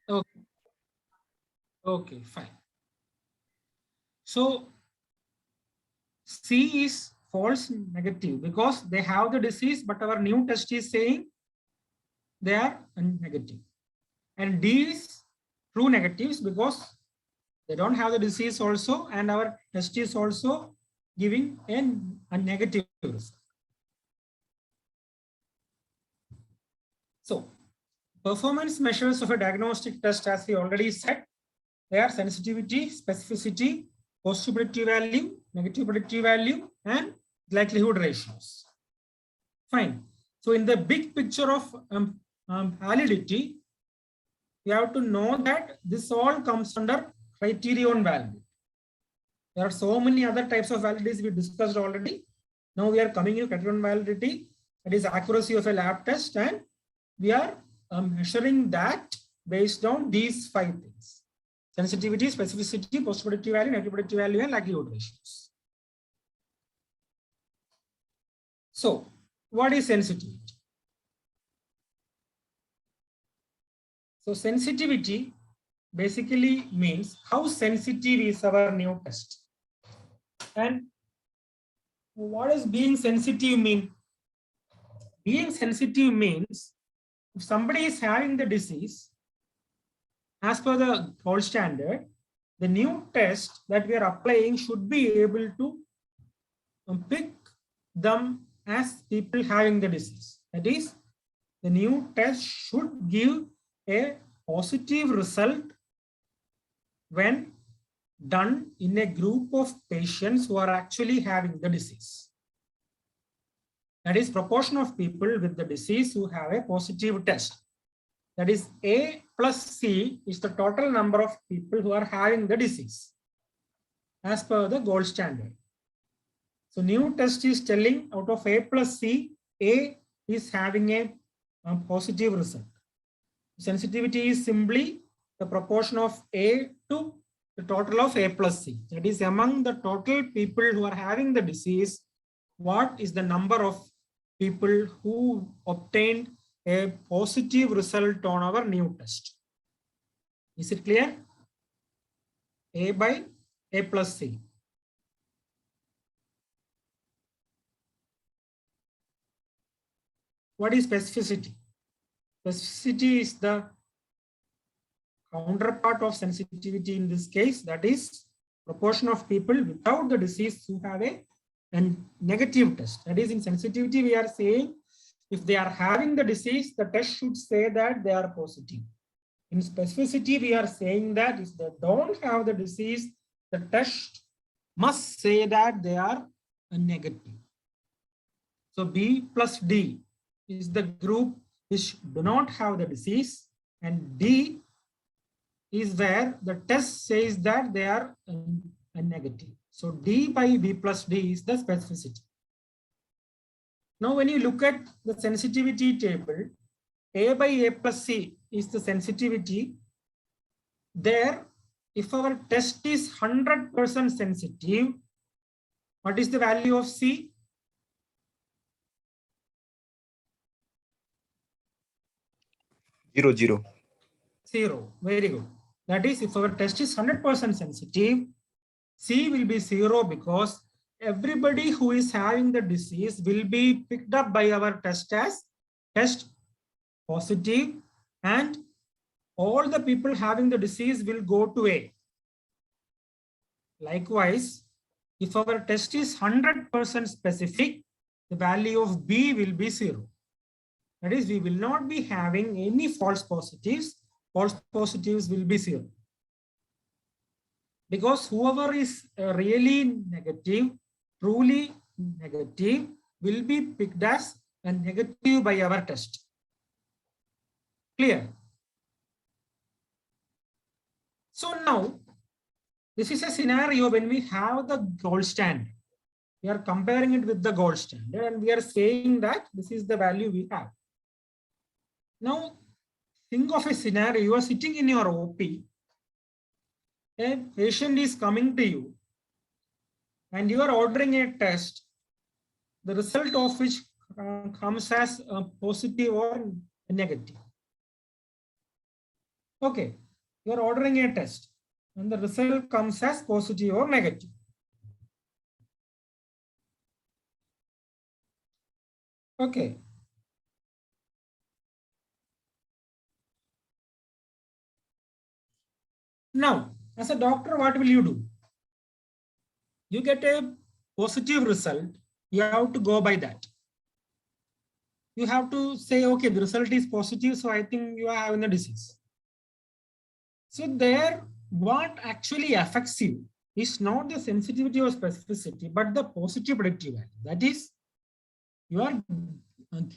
Okay. Okay, fine. So C is false negative because they have the disease, but our new test is saying they are negative. And D is true negatives because they don't have the disease also, and our test is also giving a negative result. So performance measures of a diagnostic test, as we already said, they are sensitivity, specificity, positive predictive value, negative predictive value, and likelihood ratios. Fine. So in the big picture of validity, we have to know that this all comes under criterion value. There are so many other types of validities we discussed already. Now we are coming to criterion validity, that is accuracy of a lab test, and we are measuring that based on these 5 things: sensitivity, specificity, positive predictive value, negative predictive value, and likelihood ratios. So what is sensitivity? So sensitivity basically means how sensitive is our new test. And what does being sensitive mean? Being sensitive means if somebody is having the disease, as per the gold standard, the new test that we are applying should be able to pick them as people having the disease. That is, the new test should give a positive result when done in a group of patients who are actually having the disease. That is proportion of people with the disease who have a positive test. That is A plus C is the total number of people who are having the disease as per the gold standard. So new test is telling out of A plus C, A is having a positive result. Sensitivity is simply the proportion of A to the total of A plus C. That is among the total people who are having the disease, what is the number of people who obtained a positive result on our new test. Is it clear? A by A plus C. What is specificity? Specificity is the counterpart of sensitivity in this case. That is proportion of people without the disease who have a negative test. That is, in sensitivity, we are saying if they are having the disease, the test should say that they are positive. In specificity, we are saying that if they don't have the disease, the test must say that they are negative. So B plus D is the group which do not have the disease, and D is where the test says that they are negative. So D by B plus D is the specificity. Now, when you look at the sensitivity table, A by A plus C is the sensitivity. There, if our test is 100% sensitive, what is the value of C? 0, 0. 0. Very good. That is, if our test is 100% sensitive, C will be 0 because everybody who is having the disease will be picked up by our test as test positive, and all the people having the disease will go to A. Likewise, if our test is 100% specific, the value of B will be 0. That is, we will not be having any false positives. False positives will be 0. Because whoever is really negative, truly negative, will be picked as a negative by our test. Clear? So now, this is a scenario when we have the gold standard. We are comparing it with the gold standard and we are saying that this is the value we have. Now, think of a scenario. You are sitting in your OP. A patient is coming to you and you are ordering a test, the result of which comes as positive or negative. Okay, you are ordering a test and the result comes as positive or negative. Okay. Now, as a doctor, what will you do? You get a positive result, you have to go by that. You have to say, okay, the result is positive, so I think you are having the disease. So there, what actually affects you is not the sensitivity or specificity, but the positive predictive value. That is, you are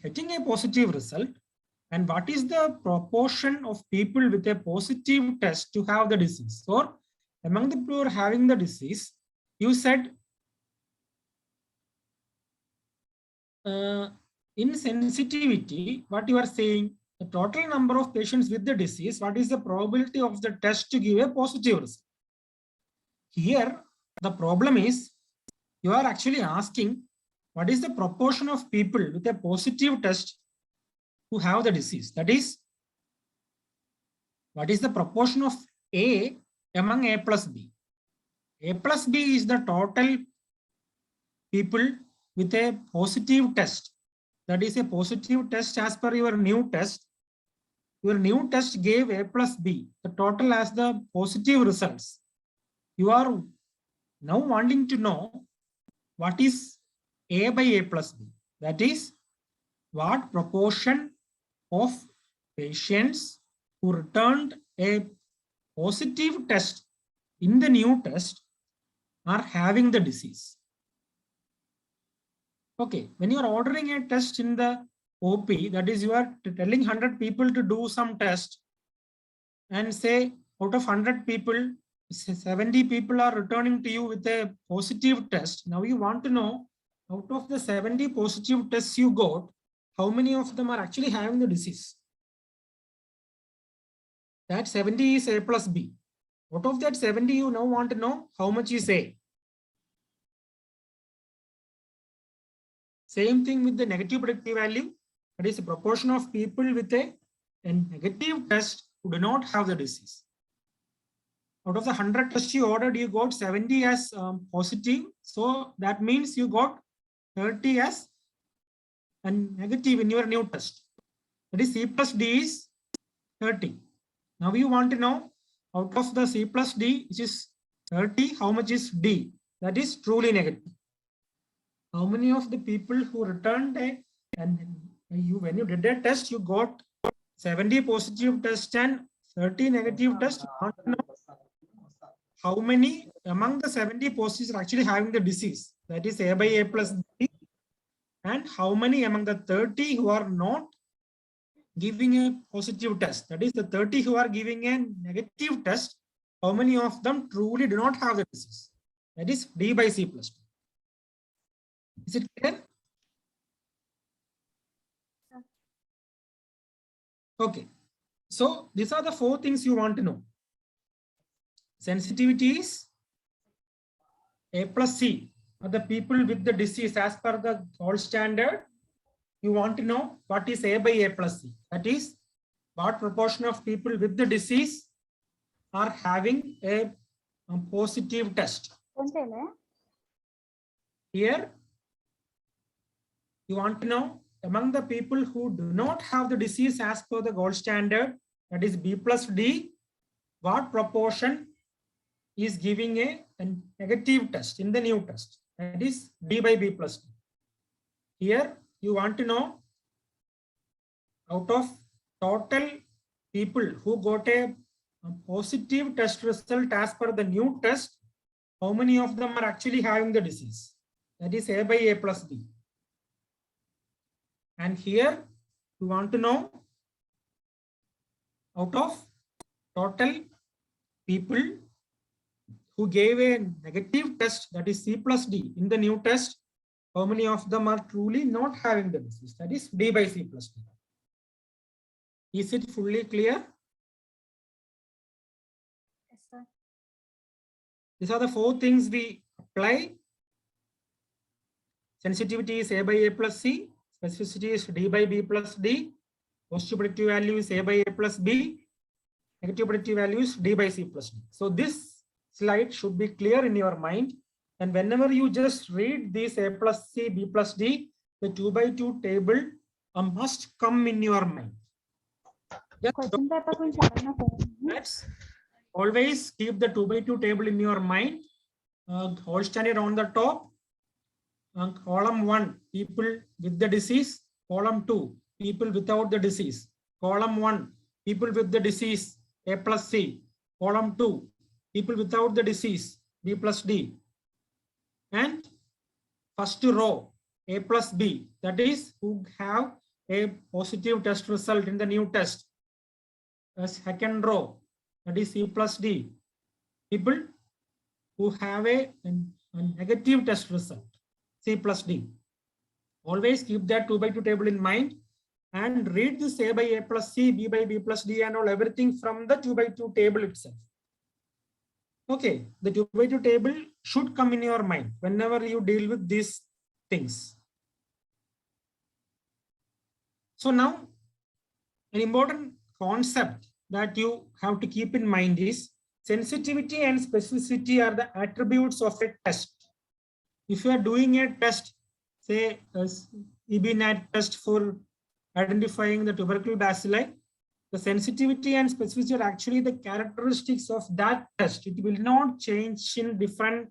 getting a positive result, and what is the proportion of people with a positive test to have the disease? Or among the people who are having the disease, you said in sensitivity, what you are saying, the total number of patients with the disease, what is the probability of the test to give a positive result? Here, the problem is you are actually asking what is the proportion of people with a positive test who have the disease? That is, what is the proportion of A among A plus B? A plus B is the total people with a positive test. That is a positive test as per your new test. Your new test gave A plus B, the total as the positive results. You are now wanting to know what is A by A plus B. That is, what proportion of patients who returned a positive test in the new test are having the disease. Okay, when you are ordering a test in the OP, that is, you are telling 100 people to do some test and say out of 100 people, 70 people are returning to you with a positive test. Now you want to know out of the 70 positive tests you got, how many of them are actually having the disease? That 70 is A plus B. Out of that 70, you now want to know how much is A. Same thing with the negative predictive value. That is the proportion of people with a negative test who do not have the disease. Out of the 100 tests you ordered, you got 70 as positive. So that means you got 30 as a negative in your new test. That is C plus D is 30. Now you want to know out of the C plus D, which is 30, how much is D? That is truly negative. How many of the people who returned and when you did a test, you got 70 positive tests and 30 negative tests. You want to know how many among the 70 positives are actually having the disease? That is A by A plus B. And how many among the 30 who are not giving a positive test? That is the 30 who are giving a negative test. How many of them truly do not have the disease? That is D by C plus 2. Is it clear? Okay. So these are the 4 things you want to know. Sensitivity is A plus C are the people with the disease as per the gold standard. You want to know what is A by A plus C. That is, what proportion of people with the disease are having a positive test. Here, you want to know among the people who do not have the disease as per the gold standard, that is B plus D, what proportion is giving a negative test in the new test? That is D by B plus D. Here, you want to know out of total people who got a positive test result as per the new test, how many of them are actually having the disease? That is A by A plus D. And here you want to know out of total people who gave a negative test, that is C plus D in the new test, how many of them are truly not having the disease? That is D by C plus D. Is it fully clear? Yes, sir. These are the 4 things we apply. Sensitivity is A by A plus C. Specificity is D by B plus D. Positive predictive value is A by A plus B. negative predictive value is d by c plus d. So this slide should be clear in your mind. And whenever you just read this a plus c, b plus d, the 2 by 2 table must come in your mind. Just let's always keep the 2 by 2 table in your mind. Hold standard on the top. Column 1, people with the disease. Column 2, people without the disease. Column 1, people with the disease, A plus C. Column 2, people without the disease, B plus D. And first row, A plus B, that is who have a positive test result in the new test. Second row, that is C plus D, people who have a negative test result, C plus D. Always keep that 2 by 2 table in mind and read this A by A plus C, B by B plus D and all everything from the 2 by 2 table itself. Okay, the 2 by 2 table should come in your mind whenever you deal with these things. So now an important concept that you have to keep in mind is sensitivity and specificity are the attributes of a test. If you are doing a test, say EBNAT test for identifying the tubercle bacilli, the sensitivity and specificity are actually the characteristics of that test. It will not change in different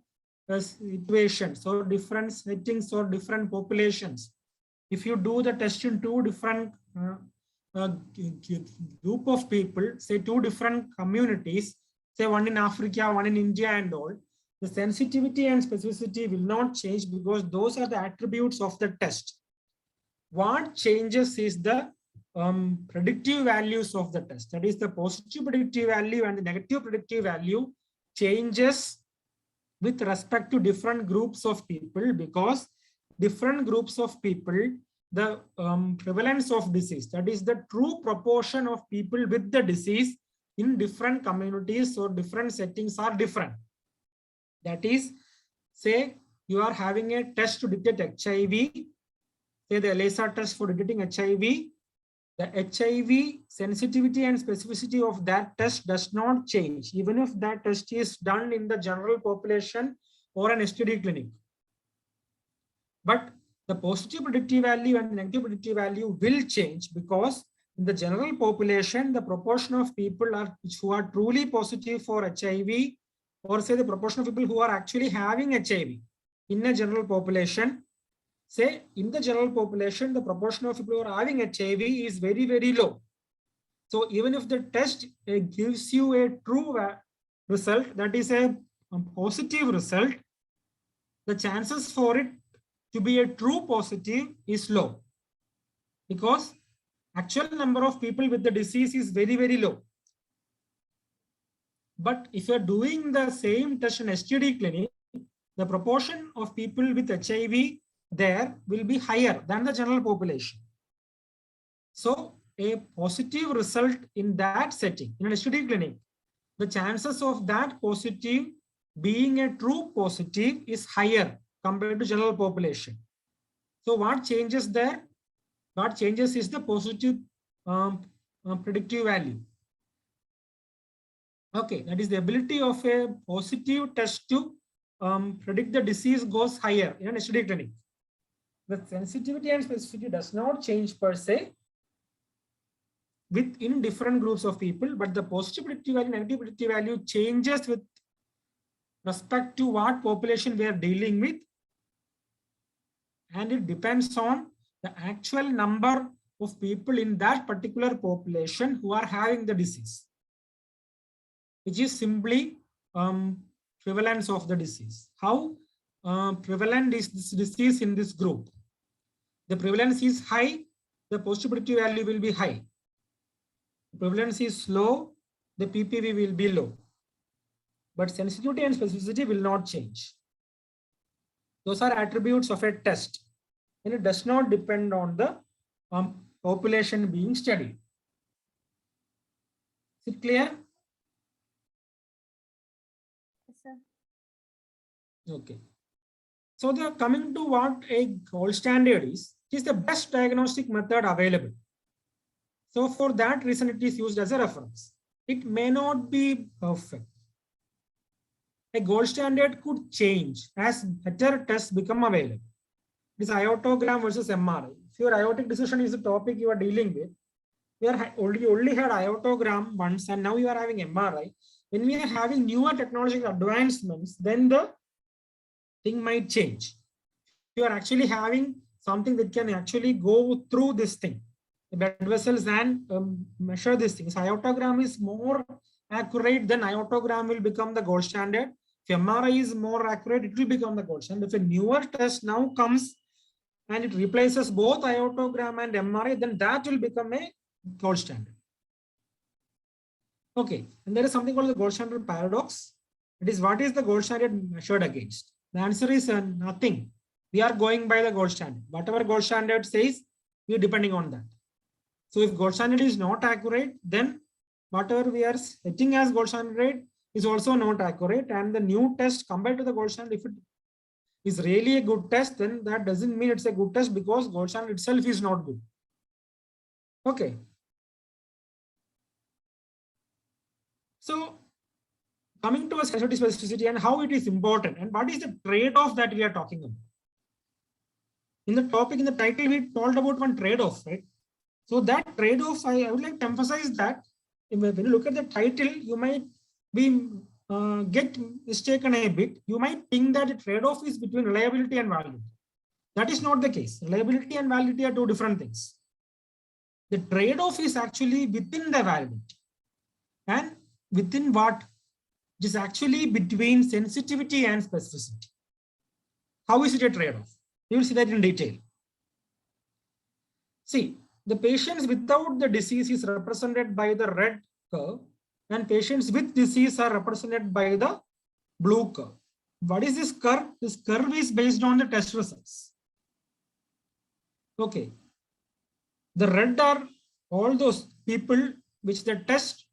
situations or different settings or different populations. If you do the test in two different group of people, say two different communities, say one in Africa, one in India and all, the sensitivity and specificity will not change because those are the attributes of the test. What changes is the predictive values of the test. That is the positive predictive value and the negative predictive value changes with respect to different groups of people, because different groups of people, the prevalence of disease, that is the true proportion of people with the disease in different communities or different settings are different. That is, say you are having a test to detect HIV, say the ELISA test for detecting HIV, the HIV sensitivity and specificity of that test does not change, even if that test is done in the general population or an STD clinic. But the positive predictive value and negative predictive value will change, because in the general population, the proportion of people who are truly positive for HIV, or say the proportion of people who are actually having HIV in a general population, say in the general population, the proportion of people who are having HIV is very, very low. So even if the test gives you a true result, that is a positive result, the chances for it to be a true positive is low, because actual number of people with the disease is very, very low. But if you're doing the same test in STD clinic, the proportion of people with HIV there will be higher than the general population. So a positive result in that setting, in an STD clinic, the chances of that positive being a true positive is higher compared to general population. So what changes there? What changes is the positive predictive value. Okay, that is the ability of a positive test to predict the disease goes higher in an STD clinic. The sensitivity and specificity does not change per se within different groups of people, but the positive predictive value, negative predictive value changes with respect to what population we are dealing with, and it depends on the actual number of people in that particular population who are having the disease, which is simply prevalence of the disease. How prevalent is this disease in this group? The prevalence is high, the positive predictive value will be high. The prevalence is low, the PPV will be low. But sensitivity and specificity will not change. Those are attributes of a test, and it does not depend on the population being studied. Is it clear? Yes, sir. Okay. So they are coming to what a gold standard is. It is the best diagnostic method available. So for that reason, it is used as a reference. it may not be perfect. A gold standard could change as better tests become available. This iotogram versus MRI. If your aortic dissection is the topic you are dealing with, we are only had iotogram once, and now you are having MRI. When we are having newer technological advancements, then the thing might change. You are actually having something that can actually go through this thing, the blood vessels, and measure these things. Iotogram is more accurate, then iotogram will become the gold standard. If MRI is more accurate, it will become the gold standard. If a newer test now comes and it replaces both iotogram and MRI, then that will become a gold standard. Okay, and there is something called the gold standard paradox. It is, what is the gold standard measured against? The answer is nothing. We are going by the gold standard. Whatever gold standard says, we are depending on that. So if gold standard is not accurate, then whatever we are setting as gold standard is also not accurate. And the new test compared to the gold standard, if it is really a good test, then that doesn't mean it's a good test because gold standard itself is not good. Okay. So coming to a sensitivity specificity and how it is important and what is the trade-off that we are talking about. In the topic, in the title, we told about one trade-off, right? So that trade-off, I would like to emphasize that when you look at the title, you might be get mistaken a bit. You might think that the trade-off is between reliability and validity. That is not the case. Reliability and validity are two different things. The trade-off is actually within the validity. And within what? It is actually between sensitivity and specificity. How is it a trade-off? You will see that in detail. See, the patients without the disease is represented by the red curve, and patients with disease are represented by the blue curve. What is this curve? This curve is based on the test results. Okay. The red are all those people which the test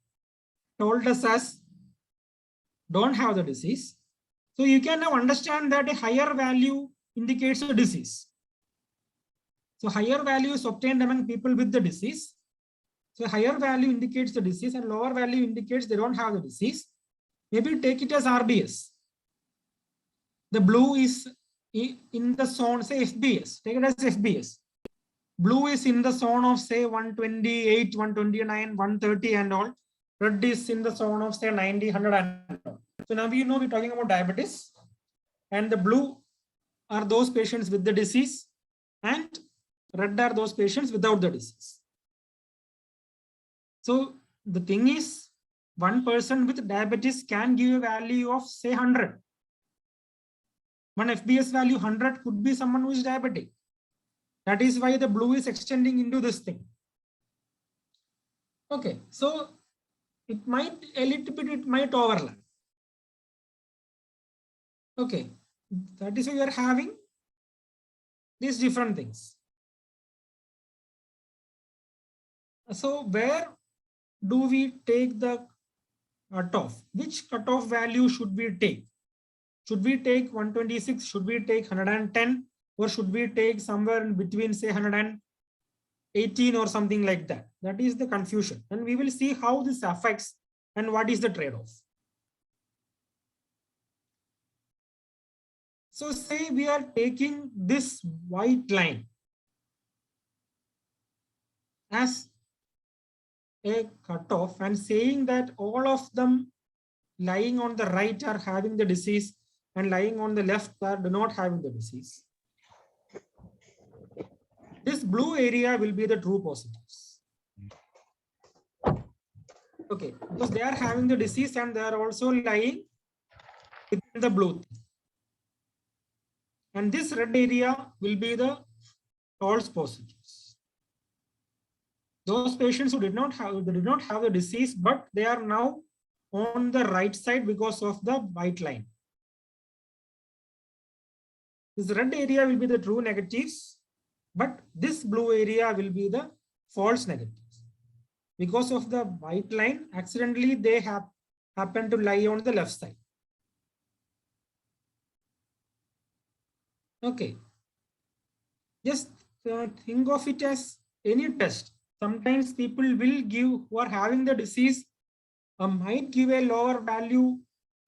told us as don't have the disease. So you can now understand that a higher value indicates a disease. So higher value is obtained among people with the disease. So higher value indicates the disease and lower value indicates they don't have the disease. Maybe take it as RBS. The blue is in the zone, say FBS. Take it as FBS. Blue is in the zone of say 128, 129, 130 and all. Red is in the zone of say 90, 100 and all. So now we know we're talking about diabetes. And the blue are those patients with the disease and red are those patients without the disease. So the thing is, one person with diabetes can give a value of say 100. One FBS value 100 could be someone who is diabetic. That is why the blue is extending into this thing. Okay, so it might a little bit, it might overlap. Okay, that is why we are having these different things. So where do we take the cutoff? Which cutoff value should we take? Should we take 126? Should we take 110? Or should we take somewhere in between, say 118 or something like that? That is the confusion. And we will see how this affects and what is the trade-off. So say we are taking this white line as a cutoff and saying that all of them lying on the right are having the disease and lying on the left are do not having the disease. This blue area will be the true positives. Okay, because they are having the disease and they are also lying within the blue. And this red area will be the false positives. Those patients who did not have the disease, but they are now on the right side because of the white line. This red area will be the true negatives, but this blue area will be the false negatives. Because of the white line, accidentally they happen to lie on the left side. Okay. Just think of it as any test. Sometimes people will give who are having the disease might give a lower value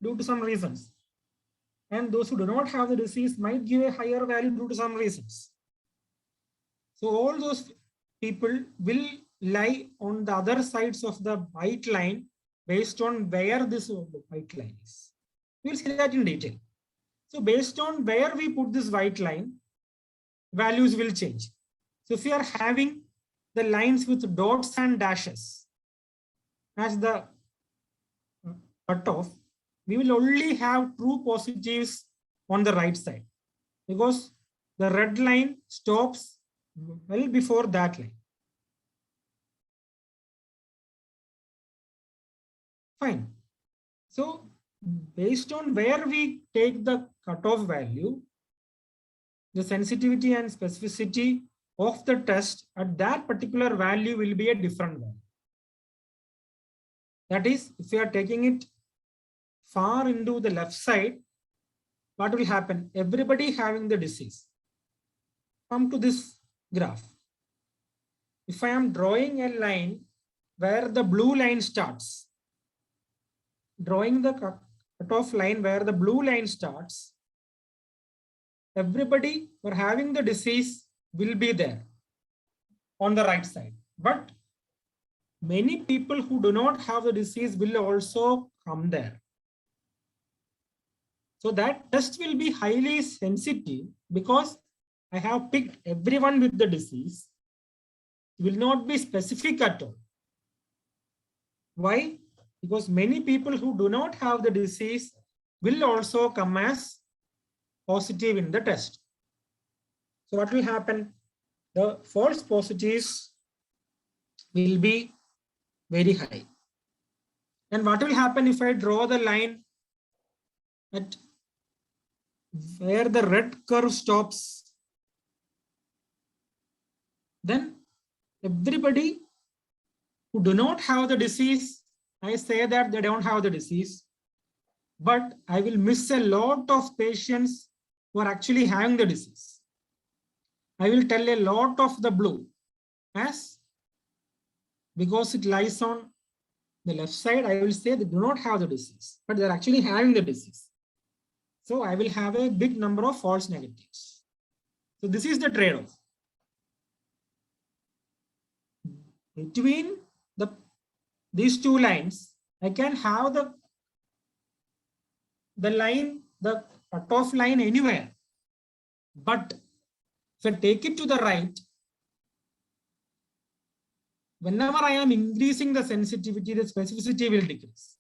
due to some reasons. And those who do not have the disease might give a higher value due to some reasons. So all those people will lie on the other sides of the white line based on where this white line is. We will see that in detail. So based on where we put this white line, values will change. So if we are having the lines with dots and dashes as the cutoff, we will only have true positives on the right side because the red line stops well before that line. Fine. So based on where we take the cutoff value, the sensitivity and specificity of the test at that particular value will be a different value. That is, if we are taking it far into the left side, what will happen? Everybody having the disease. Come to this graph. If I am drawing a line where the blue line starts, drawing the cutoff line where the blue line starts, everybody who are having the disease will be there on the right side. But many people who do not have the disease will also come there. So that test will be highly sensitive because I have picked everyone with the disease. It will not be specific at all. Why? Because many people who do not have the disease will also come as positive in the test. So what will happen? The false positives will be very high. And what will happen if I draw the line at where the red curve stops? Then everybody who do not have the disease, I say that they don't have the disease, but I will miss a lot of patients who are actually having the disease. I will tell a lot of the blue as because it lies on the left side, I will say they do not have the disease, but they're actually having the disease. So I will have a big number of false negatives. So this is the trade-off. Between these two lines, I can have the line, the cutoff line anywhere. But if I take it to the right, whenever I am increasing the sensitivity, the specificity will decrease.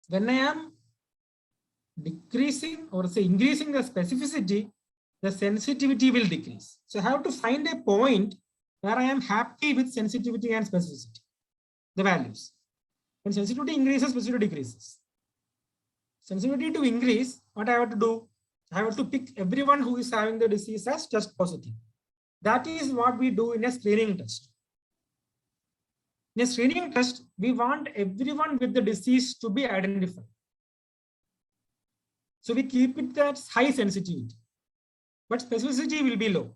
When I am decreasing or say increasing the specificity, the sensitivity will decrease. So I have to find a point where I am happy with sensitivity and specificity, the values. When sensitivity increases, specificity decreases. Sensitivity to increase, what I have to do? I have to pick everyone who is having the disease as test positive. That is what we do in a screening test. In a screening test, we want everyone with the disease to be identified. So we keep it at high sensitivity, but specificity will be low.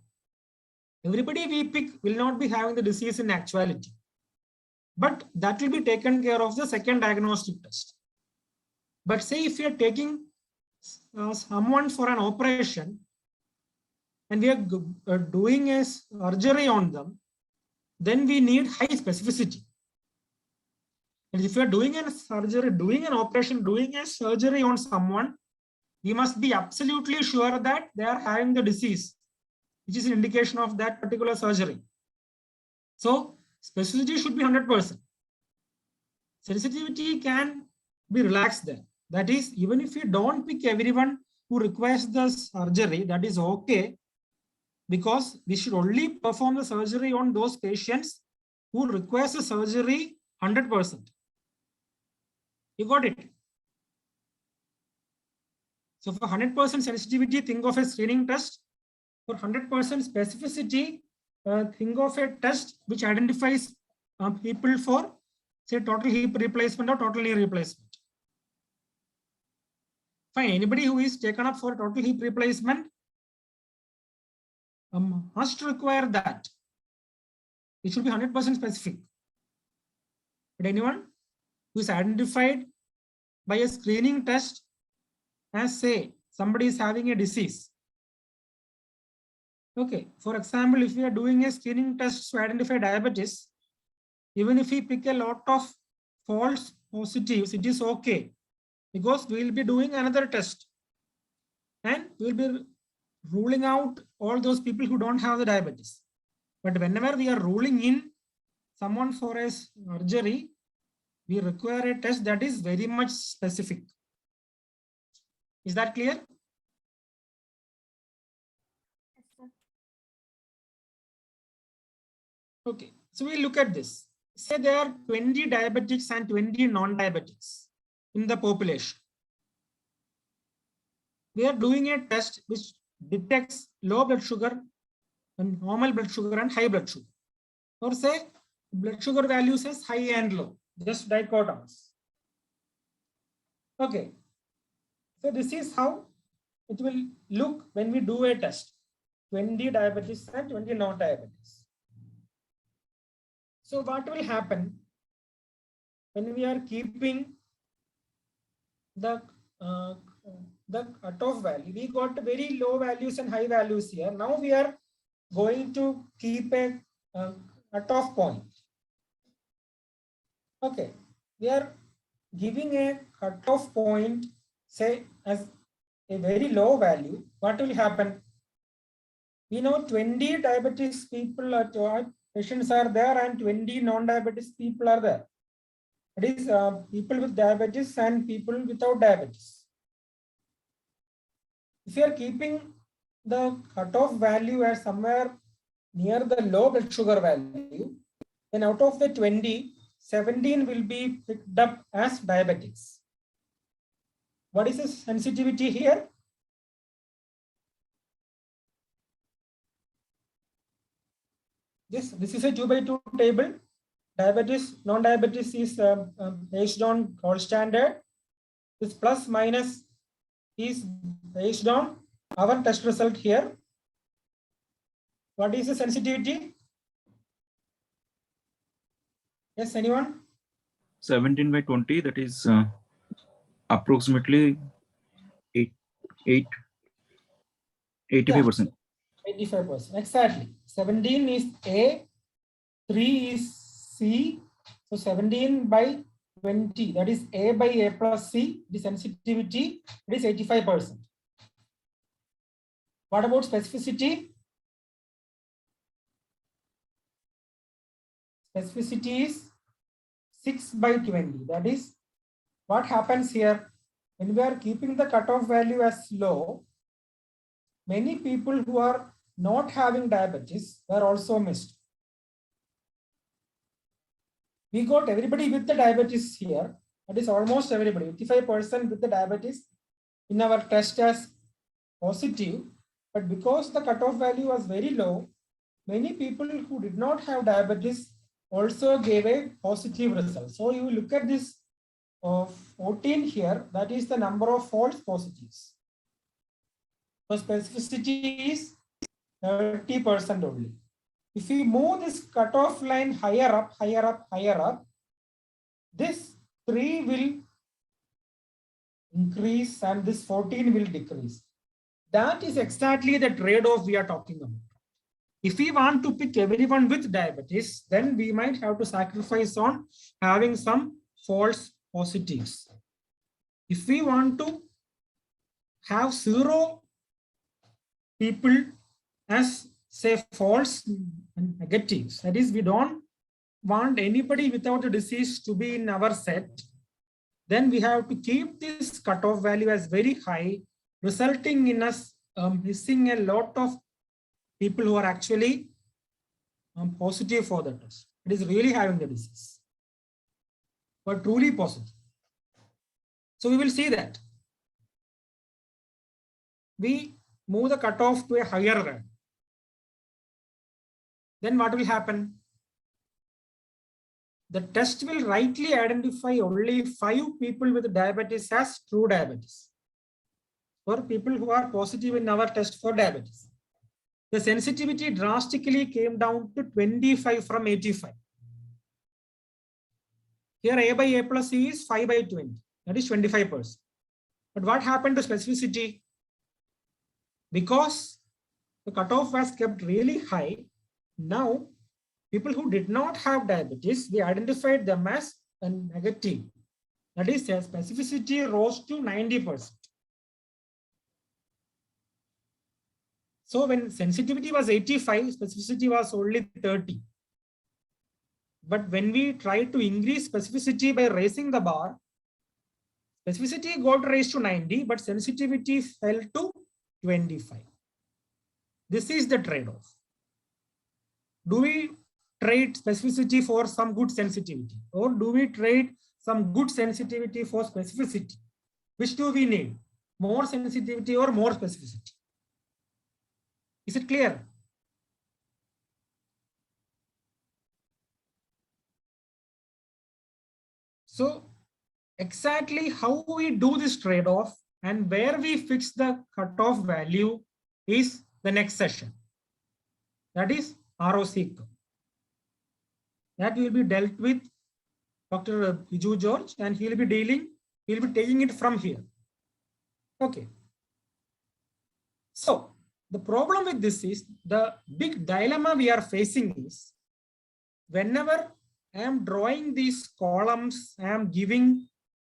Everybody we pick will not be having the disease in actuality, but that will be taken care of the second diagnostic test. But say if you are taking someone for an operation and we are doing a surgery on them, then we need high specificity. And if you are doing a surgery, doing an operation, doing a surgery on someone, we must be absolutely sure that they are having the disease, which is an indication of that particular surgery. So specificity should be 100%. Sensitivity can be relaxed there. That is, even if you don't pick everyone who requires the surgery, that is okay, because we should only perform the surgery on those patients who requires the surgery 100%. You got it? So for 100% sensitivity, think of a screening test. For 100% specificity, think of a test which identifies people for, say, total hip replacement or total knee replacement. Fine, anybody who is taken up for total hip replacement must require that. It should be 100% specific. But anyone who is identified by a screening test as, say, somebody is having a disease. Okay, for example, if we are doing a screening test to identify diabetes, even if we pick a lot of false positives, it is okay, because we will be doing another test and we will be ruling out all those people who don't have the diabetes. But whenever we are ruling in someone for a surgery, we require a test that is very much specific. Is that clear? Yes, sir. Okay, so we look at this. Say there are 20 diabetics and 20 non-diabetics in the population. We are doing a test which detects low blood sugar and normal blood sugar and high blood sugar. Or say blood sugar value says high and low, just dichotomous. Okay, so this is how it will look when we do a test. 20 diabetes and 20 non-diabetes. So what will happen when we are keeping the cutoff value? We got very low values and high values here. Now we are going to keep a cutoff point. Okay, we are giving a cutoff point, say as a very low value. What will happen? We know 20 diabetes people patients are there and 20 non-diabetes people are there. That is people with diabetes and people without diabetes. If you are keeping the cutoff value as somewhere near the low blood sugar value, then out of the 20, 17 will be picked up as diabetics. What is the sensitivity here? This is a 2x2 table. Diabetes, non-diabetes is based on gold standard. This plus minus is based on our test result here. What is the sensitivity? Yes, anyone? 17 by 20, that is approximately 85%. 85%, exactly. 17 is A, 3 is C. So 17 by 20, that is A by A plus C, the sensitivity, it is 85%. What about specificity? Specificity is 6 by 20. That is what happens here when we are keeping the cutoff value as low. Many people who are not having diabetes were also missed. We got everybody with the diabetes here. That is almost everybody, 55% with the diabetes in our test as positive. But because the cutoff value was very low, many people who did not have diabetes also gave a positive result. So you look at this 14 here, that is the number of false positives. So specificity is 30% only. If we move this cutoff line higher up, this 3 will increase and this 14 will decrease. That is exactly the trade-off we are talking about. If we want to pick everyone with diabetes, then we might have to sacrifice on having some false positives. If we want to have 0 people as, say, false negatives, that is, we don't want anybody without a disease to be in our set, then we have to keep this cutoff value as very high, resulting in us missing a lot of people who are actually positive for the test. It is really having the disease, but truly positive. So we will see that. We move the cutoff to a higher value. Then what will happen? The test will rightly identify only 5 people with diabetes as true diabetes, or people who are positive in our test for diabetes. the sensitivity drastically came down to 25 from 85. Here A by A plus C is 5 by 20, that is 25%. But what happened to specificity? Because the cutoff was kept really high, now people who did not have diabetes, we identified them as a negative. That is, their specificity rose to 90%. So when sensitivity was 85, specificity was only 30. But when we tried to increase specificity by raising the bar, specificity got raised to 90, but sensitivity fell to 25. This is the trade-off. Do we trade specificity for some good sensitivity, or do we trade some good sensitivity for specificity? Which do we need? More sensitivity or more specificity? Is it clear? So exactly how we do this trade-off and where we fix the cutoff value is the next session. That is ROC curve. That will be dealt with Dr. Biju George, and he'll be taking it from here. Okay. So the problem with this is, the big dilemma we are facing is, whenever I am drawing these columns, I am giving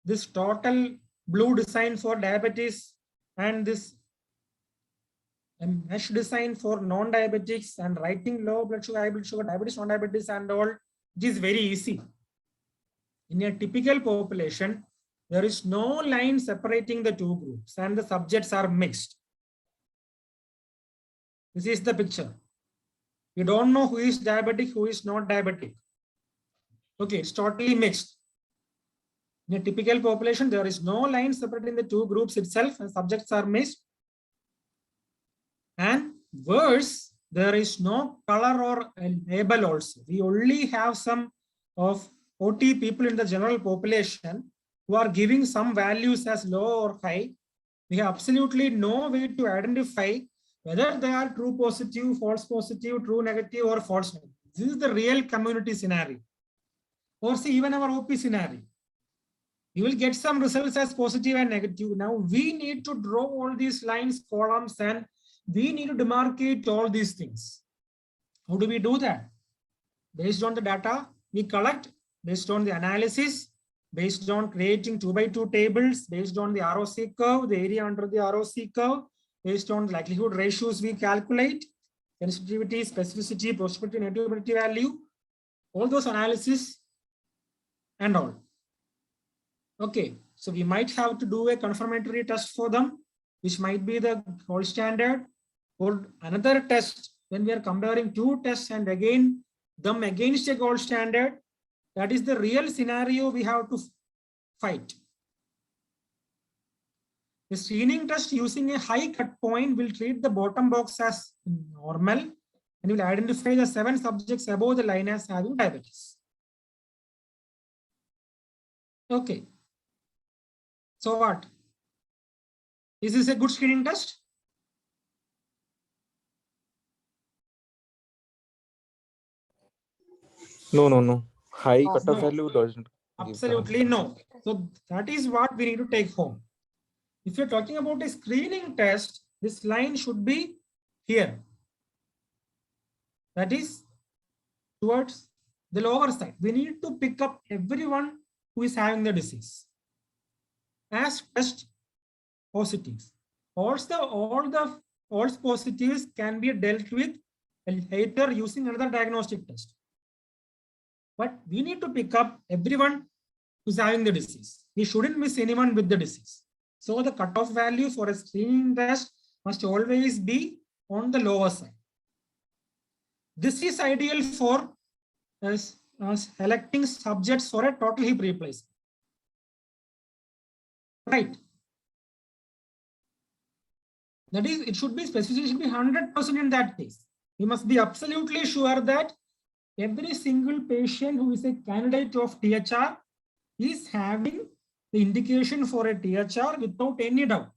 this total blue design for diabetes and this mesh design for non-diabetics, and writing low blood sugar, high blood sugar, diabetes, non-diabetes and all, it is very easy. In a typical population, there is no line separating the two groups and the subjects are mixed. This is the picture. You don't know who is diabetic, who is not diabetic. Okay, it's totally mixed. In a typical population, there is no line separating the two groups itself, and subjects are mixed. And worse, there is no color or label also. We only have some of 40 people in the general population who are giving some values as low or high. We have absolutely no way to identify whether they are true positive, false positive, true negative, or false negative. This is the real community scenario. Or see, even our OP scenario. You will get some results as positive and negative. Now we need to draw all these lines, columns, and we need to demarcate all these things. How do we do that? Based on the data we collect, based on the analysis, based on creating 2x2 tables, based on the ROC curve, the area under the ROC curve, based on likelihood ratios we calculate, sensitivity, specificity, prospective negativity value, all those analysis and all. Okay, so we might have to do a confirmatory test for them, which might be the gold standard, or another test when we are comparing two tests and again them against a gold standard. That is the real scenario we have to fight. The screening test using a high cut point will treat the bottom box as normal and will identify the 7 subjects above the line as having diabetes. Okay. So what? Is this a good screening test? No. High cutoff value doesn't. Absolutely no. So that is what we need to take home. If you're talking about a screening test, this line should be here. That is towards the lower side. We need to pick up everyone who is having the disease as test positives. Also, all the false positives can be dealt with later using another diagnostic test. But we need to pick up everyone who's having the disease. We shouldn't miss anyone with the disease. So the cutoff value for a screening test must always be on the lower side. This is ideal for selecting subjects for a total hip replacement. Right. That is, it should be specific, it should be 100% in that case. We must be absolutely sure that every single patient who is a candidate of THR is having the indication for a THR without any doubt.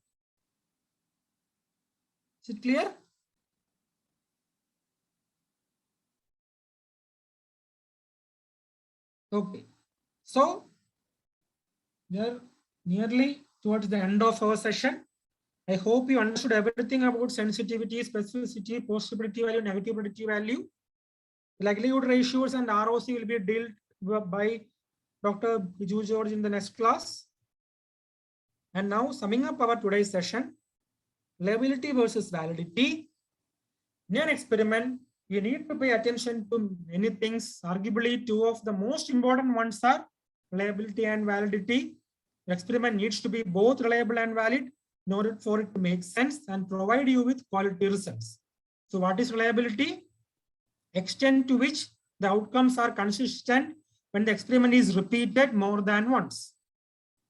Is it clear? Okay. So we are nearly towards the end of our session. I hope you understood everything about sensitivity, specificity, possibility value, negative predictive value. Likelihood ratios and ROC will be dealt by Dr. Biju George in the next class. And now summing up our today's session, reliability versus validity. In an experiment, you need to pay attention to many things. Arguably, two of the most important ones are reliability and validity. The experiment needs to be both reliable and valid in order for it to make sense and provide you with quality results. So what is reliability? Extent to which the outcomes are consistent when the experiment is repeated more than once.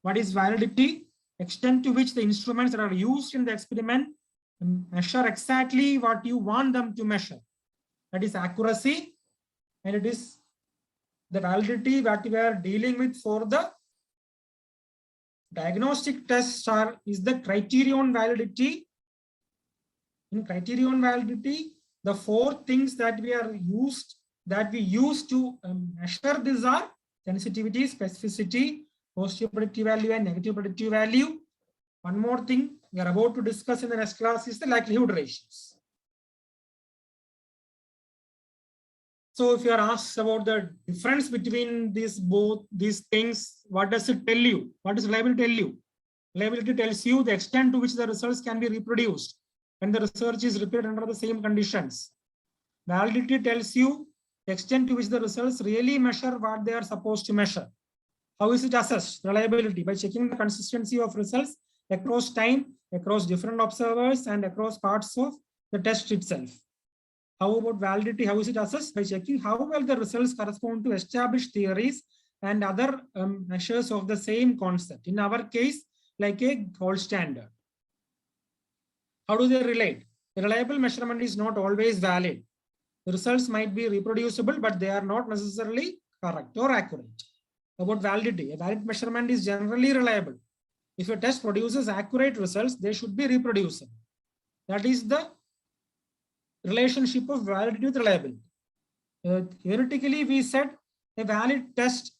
What is validity? Extent to which the instruments that are used in the experiment measure exactly what you want them to measure. That is accuracy, and it is the validity that we are dealing with for the diagnostic tests is the criterion validity. In criterion validity, the four things that we use to measure this are sensitivity, specificity, positive predictive value, and negative predictive value. One more thing we are about to discuss in the next class is the likelihood ratios. So if you are asked about the difference between both these things, what does it tell you? What does reliability tell you? Reliability tells you the extent to which the results can be reproduced when the research is repeated under the same conditions. Validity tells you the extent to which the results really measure what they are supposed to measure. How is it assessed? Reliability by checking the consistency of results across time, across different observers, and across parts of the test itself. How about validity? How is it assessed? By checking how well the results correspond to established theories and other measures of the same concept. In our case, like a gold standard. How do they relate? A reliable measurement is not always valid. The results might be reproducible, but they are not necessarily correct or accurate. About validity, a valid measurement is generally reliable. If a test produces accurate results, they should be reproducible. That is the relationship of validity with reliability. Theoretically, we said a valid test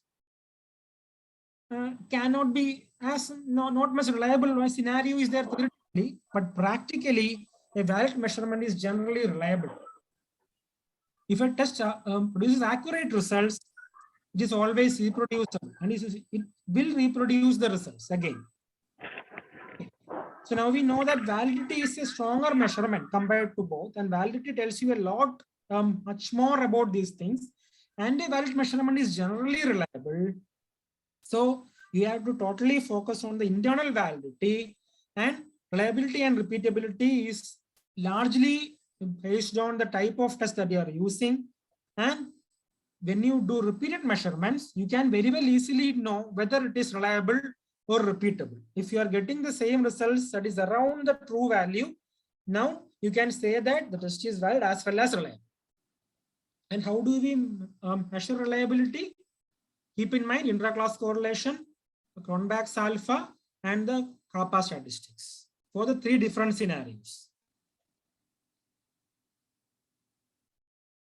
cannot be not much reliable. Scenario is there theoretically, but practically a valid measurement is generally reliable. If a test produces accurate results, it is always reproducible, and it will reproduce the results again. So now we know that validity is a stronger measurement compared to both, and validity tells you a lot, much more about these things. And a valid measurement is generally reliable. So you have to totally focus on the internal validity, and reliability and repeatability is largely based on the type of test that you are using. And when you do repeated measurements, you can very well easily know whether it is reliable or repeatable. If you are getting the same results that is around the true value, now you can say that the test is valid as well as reliable. And how do we measure reliability? Keep in mind intra-class correlation, Cronbach's alpha, and the kappa statistics for the three different scenarios.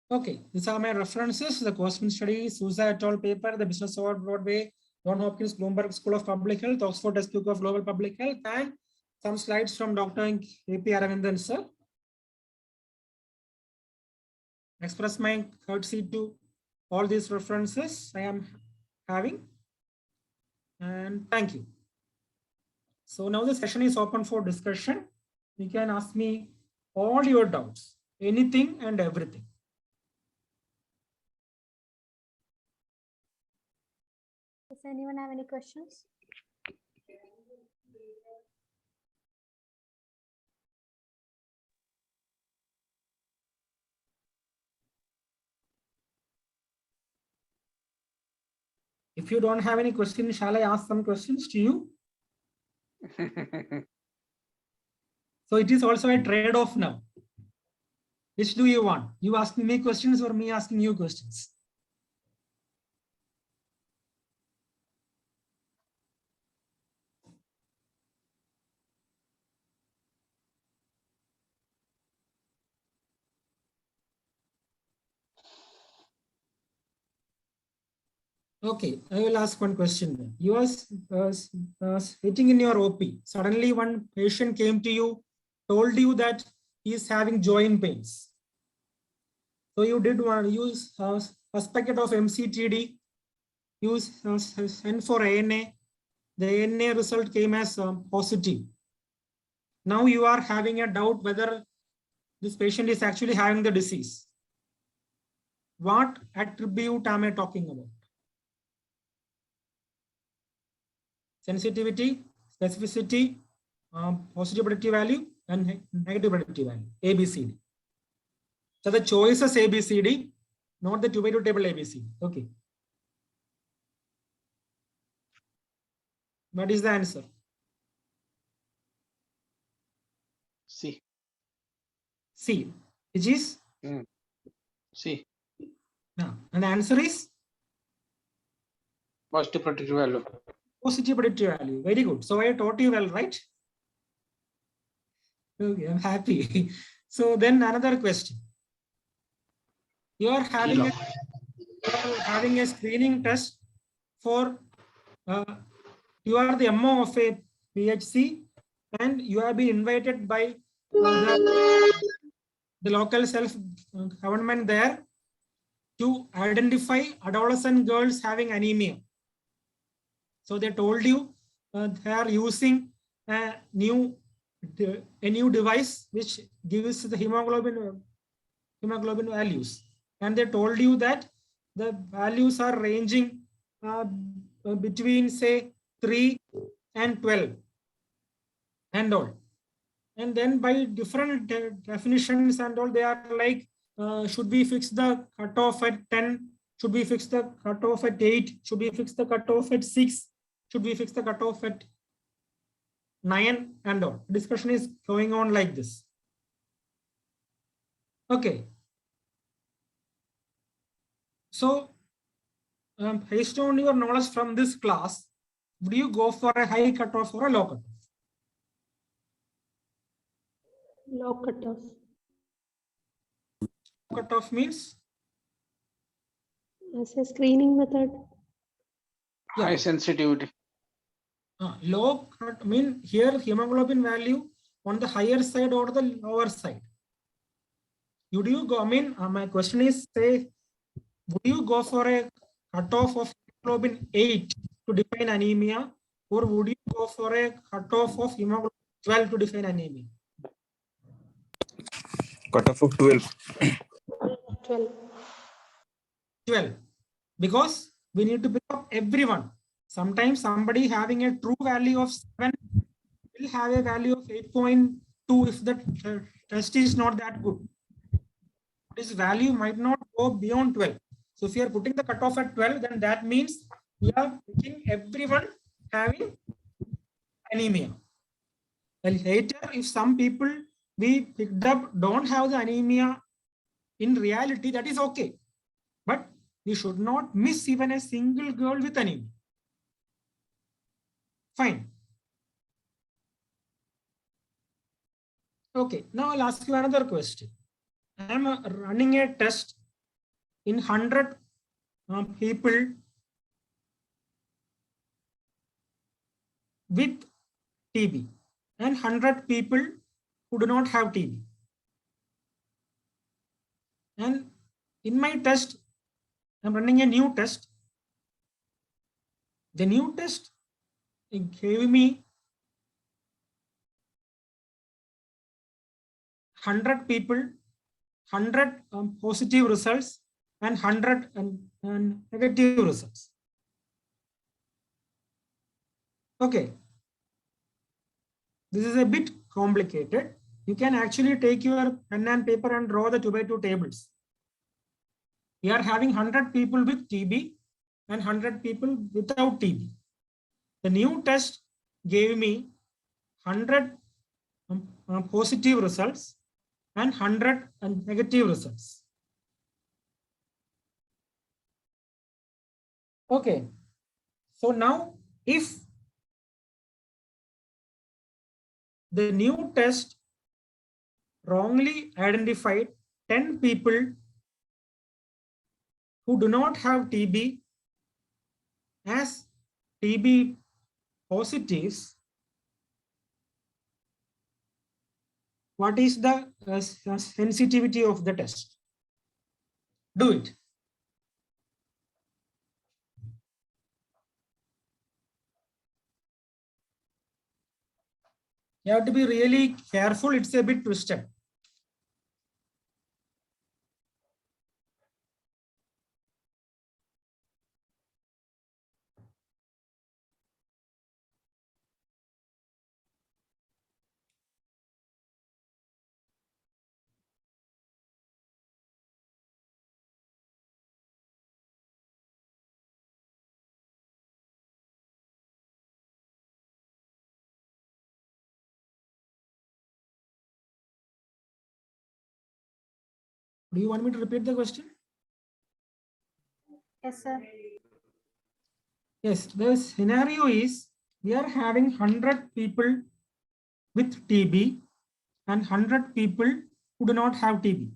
Okay, these are my references. The Cosmin study, Sousa et al. Paper, the Business Award Broadway, John Hopkins Bloomberg School of Public Health, Oxford Textbook of Global Public Health, and some slides from Dr. A.P. Aravindan sir. Express my courtesy to all these references I am having, and thank you. So now the session is open for discussion. You can ask me all your doubts, anything and everything. Does anyone have any questions? If you don't have any questions, shall I ask some questions to you? So it is also a trade-off now. Which do you want? You asking me questions or me asking you questions? Okay, I will ask one question. Then. You are sitting in your OP. Suddenly, one patient came to you, told you that he is having joint pains. So you did one use first packet of MCTD, use send for ANA. The ANA result came as positive. Now you are having a doubt whether this patient is actually having the disease. What attribute am I talking about? Sensitivity, specificity, positive predictive value, and negative predictive value, ABCD. So the choice is ABCD, not the 2x2 table ABCD. Okay. What is the answer? C. C, which is? C. No. And the answer is? Positive predictive value. Positive predictive value. Very good. So I taught you well, right? Okay, I'm happy. So then another question. You are having a screening test for you are the MO of a PHC and you have been invited by the local self-government there to identify adolescent girls having anemia. So they told you they are using a new device which gives the hemoglobin values, and they told you that the values are ranging between say 3 and 12 and all. And then by different definitions and all, they are like, should we fix the cutoff at 10? Should we fix the cutoff at 8? Should we fix the cutoff at 6? Should we fix the cutoff at 9 and all? Discussion is going on like this. Okay. So, based on your knowledge from this class, would you go for a high cutoff or a low cutoff? Low cutoff. Cutoff means? As a screening method. High sensitivity. Low cut mean here hemoglobin value on the higher side or the lower side. Would you go? I mean, my question is, say, would you go for a cutoff of hemoglobin 8 to define anemia, or would you go for a cutoff of hemoglobin 12 to define anemia? Cutoff of 12. 12. Because we need to pick up everyone. Sometimes somebody having a true value of 7 will have a value of 8.2 if the test is not that good. This value might not go beyond 12. So if you are putting the cutoff at 12, then that means we are picking everyone having anemia. And later, if some people we picked up don't have the anemia, in reality, that is okay. But we should not miss even a single girl with anemia. Fine. Okay, now I'll ask you another question. I am running a test in 100 people with TB and 100 people who do not have TB. And in my test, I'm running a new test. The new test gave me 100 people, 100 positive results and 100 negative results. Okay. This is a bit complicated. You can actually take your pen and paper and draw the 2x2 tables. We are having 100 people with TB and 100 people without TB. The new test gave me 100 positive results and 100 negative results. Okay. So now if the new test wrongly identified 10 people who do not have TB as TB positives, what is the sensitivity of the test? Do it. You have to be really careful. It's a bit twisted. Do you want me to repeat the question? Yes, sir. Yes, the scenario is we are having 100 people with TB and 100 people who do not have TB.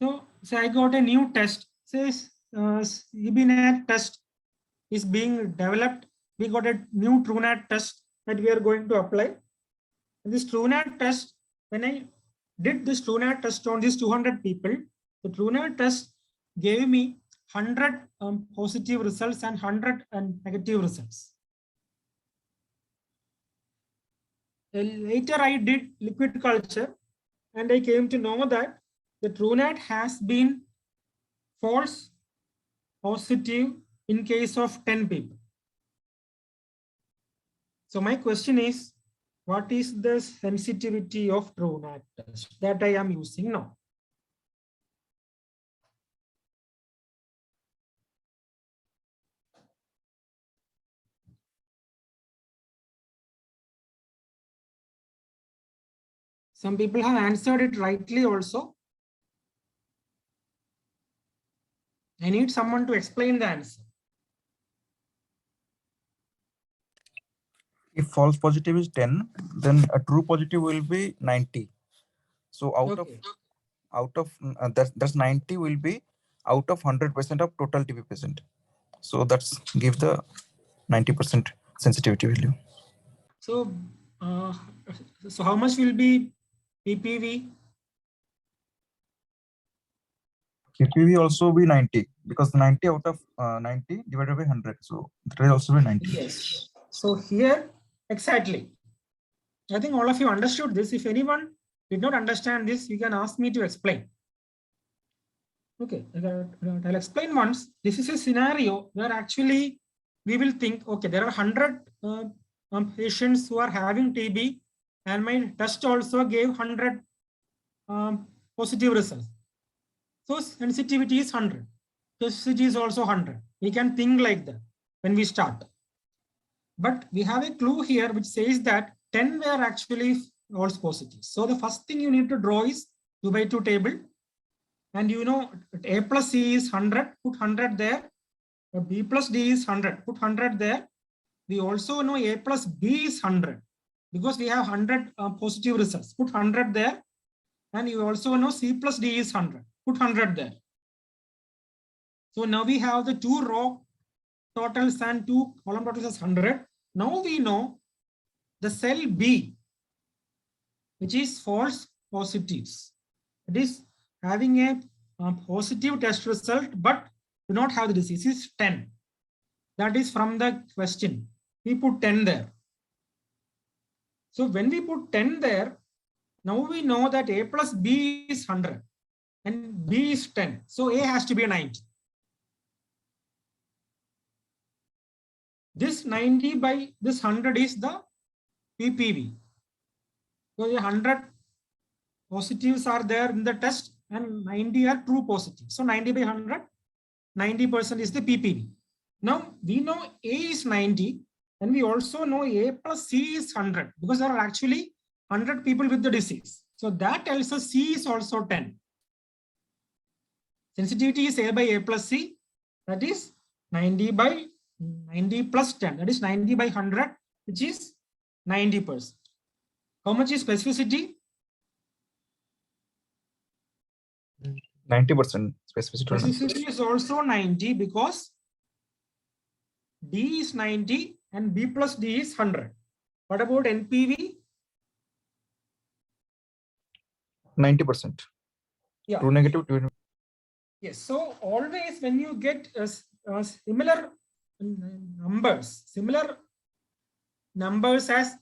So I got a new test, says EBNAT test is being developed. We got a new TrueNAT test that we are going to apply. And this TrueNAT test, when I did this TrueNAT test on these 200 people, the TrueNAT test gave me 100 positive results and 100 negative results. Later I did liquid culture and I came to know that the TrueNAT has been false positive in case of 10 people. So my question is, what is the sensitivity of TrueNAT test that I am using now? Some people have answered it rightly also. I need someone to explain the answer. If false positive is 10, then a true positive will be 90. So out Okay. of that's 90 will be out of 100% of total TB patient. So that's give the 90% sensitivity value. So, so how much will be PPV? PPV also be 90 because 90 out of 90 divided by 100. So that will also be 90. Yes. So here, exactly. I think all of you understood this. If anyone did not understand this, you can ask me to explain. Okay, I'll explain once. This is a scenario where actually we will think, okay, there are 100 patients who are having TB and my test also gave 100 positive results. So sensitivity is 100. Specificity is also 100. We can think like that when we start. But we have a clue here which says that 10 were actually false positives. So the first thing you need to draw is 2 by 2 table. And you know A plus C is 100, put 100 there. B plus D is 100, put 100 there. We also know A plus B is 100 because we have 100 positive results, put 100 there. And you also know C plus D is 100, put 100 there. So now we have the 2 row totals and 2 column totals as 100. Now we know the cell B, which is false positives. It is having a positive test result, but do not have the disease, is 10. That is from the question. We put 10 there. So when we put 10 there, now we know that A plus B is 100 and B is 10. So A has to be a 90. This 90 by this 100 is the PPV. So 100 positives are there in the test and 90 are true positives. So 90 by 100, 90% is the PPV. Now we know A is 90 and we also know A plus C is 100 because there are actually 100 people with the disease. So that tells us C is also 10. Sensitivity is A by A plus C, that is 90 by 90 plus 10, that is 90 by 100, which is 90%. How much is specificity? 90% specificity. Specificity is also 90 because D is 90 and B plus D is 100. What about NPV? 90%. Yeah. True negative. Yes. So always when you get similar numbers as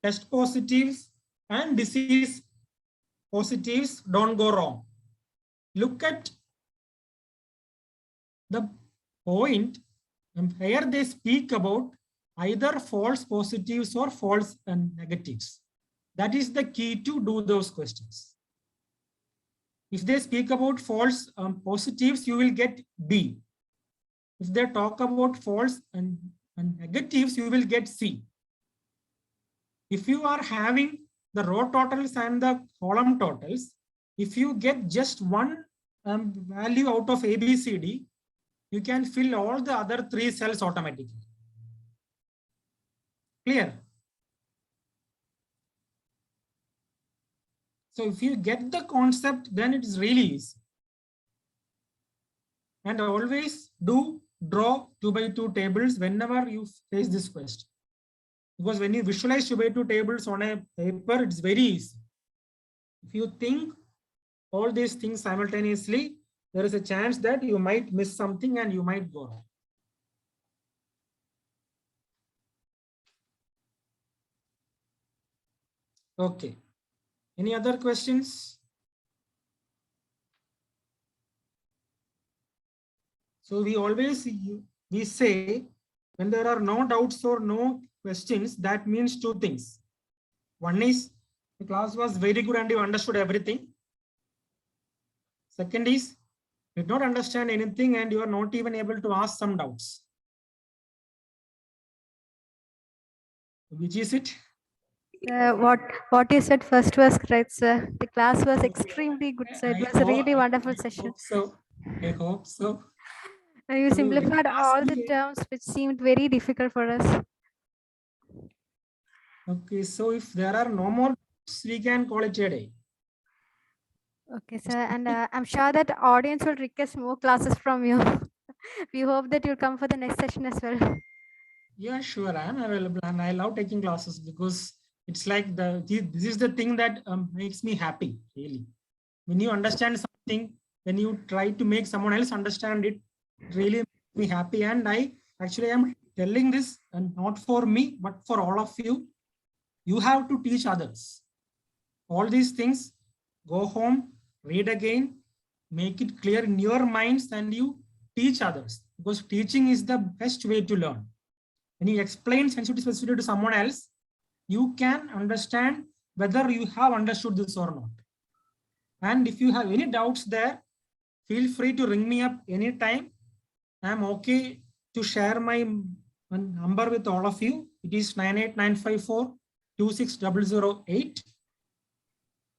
test positives and disease positives, don't go wrong. Look at the point, and here they speak about either false positives or false negatives. That is the key to do those questions. If they speak about false positives, you will get B. If they talk about false and negatives, you will get C. If you are having the row totals and the column totals, if you get just one value out of A, B, C, D, you can fill all the other 3 cells automatically. Clear? So if you get the concept, then it is really easy. And always do draw 2 by 2 tables whenever you face this question. Because when you visualize 2 by 2 tables on a paper, it's very easy. If you think all these things simultaneously, there is a chance that you might miss something and you might go wrong. Okay. Any other questions? So we always say when there are no doubts or no questions, that means 2 things. One is the class was very good and you understood everything. Second is you did not understand anything and you are not even able to ask some doubts. Which is it? What you said first was correct, sir. The class was extremely good, sir. It was a really wonderful session. I hope so. You simplified all the me- terms which seemed very difficult for us. Okay, so if there are no more doubts, we can call it a day. Okay, sir. And I'm sure that audience will request more classes from you. We hope that you'll come for the next session as well. Yeah, sure, I am available and I love taking classes because it's like this is the thing that makes me happy, really. When you understand something, when you try to make someone else understand it, it really makes me happy. And I actually am telling this and not for me, but for all of you. You have to teach others. All these things, go home, read again, make it clear in your minds and you teach others because teaching is the best way to learn. When you explain sensitivity specificity to someone else, you can understand whether you have understood this or not. And if you have any doubts there, feel free to ring me up anytime. I'm okay to share my number with all of you. It is 98954 26008.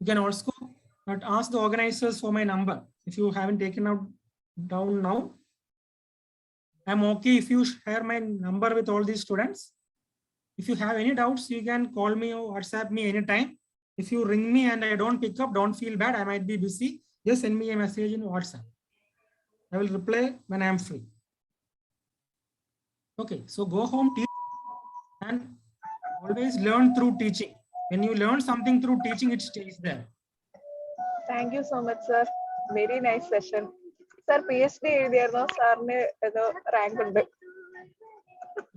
You can also ask the organizers for my number if you haven't taken out down now. I'm okay if you share my number with all these students. If you have any doubts, you can call me or WhatsApp me anytime. If you ring me and I don't pick up, don't feel bad. I might be busy. Just send me a message in WhatsApp. I will reply when I am free. Okay, so go home, teach, and always learn through teaching. When you learn something through teaching, it stays there. Thank you so much, sir. Very nice session. Sir, PhD എഴുതിയായിരുന്നോ സാറിന് ഏതോ rank ഉണ്ട്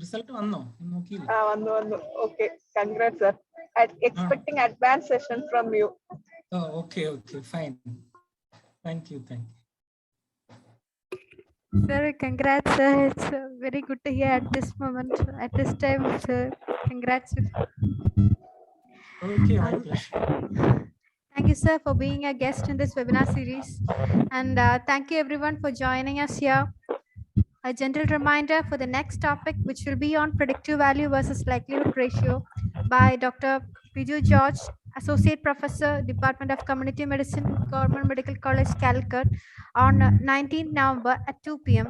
result വന്നോ നോക്കിയില്ല വന്നു okay congrats sir expecting advance session from you okay fine thank you Sir, congrats, sir. It's very good to hear at this moment, at this time, sir. Congrats. Okay, my pleasure. Thank you, sir, for being a guest in this webinar series. And thank you, everyone, for joining us here. A gentle reminder for the next topic, which will be on predictive value versus likelihood ratio by Dr. Biju George, Associate Professor, Department of Community Medicine, Government Medical College, Calicut, on 19th November at 2 p.m.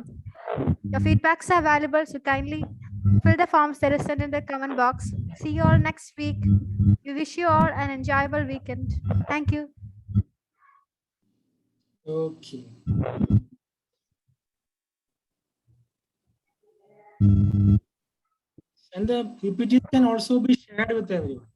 Your feedbacks are valuable, so kindly fill the forms that are sent in the comment box. See you all next week. We wish you all an enjoyable weekend. Thank you. Okay. And the PPTs can also be shared with everyone.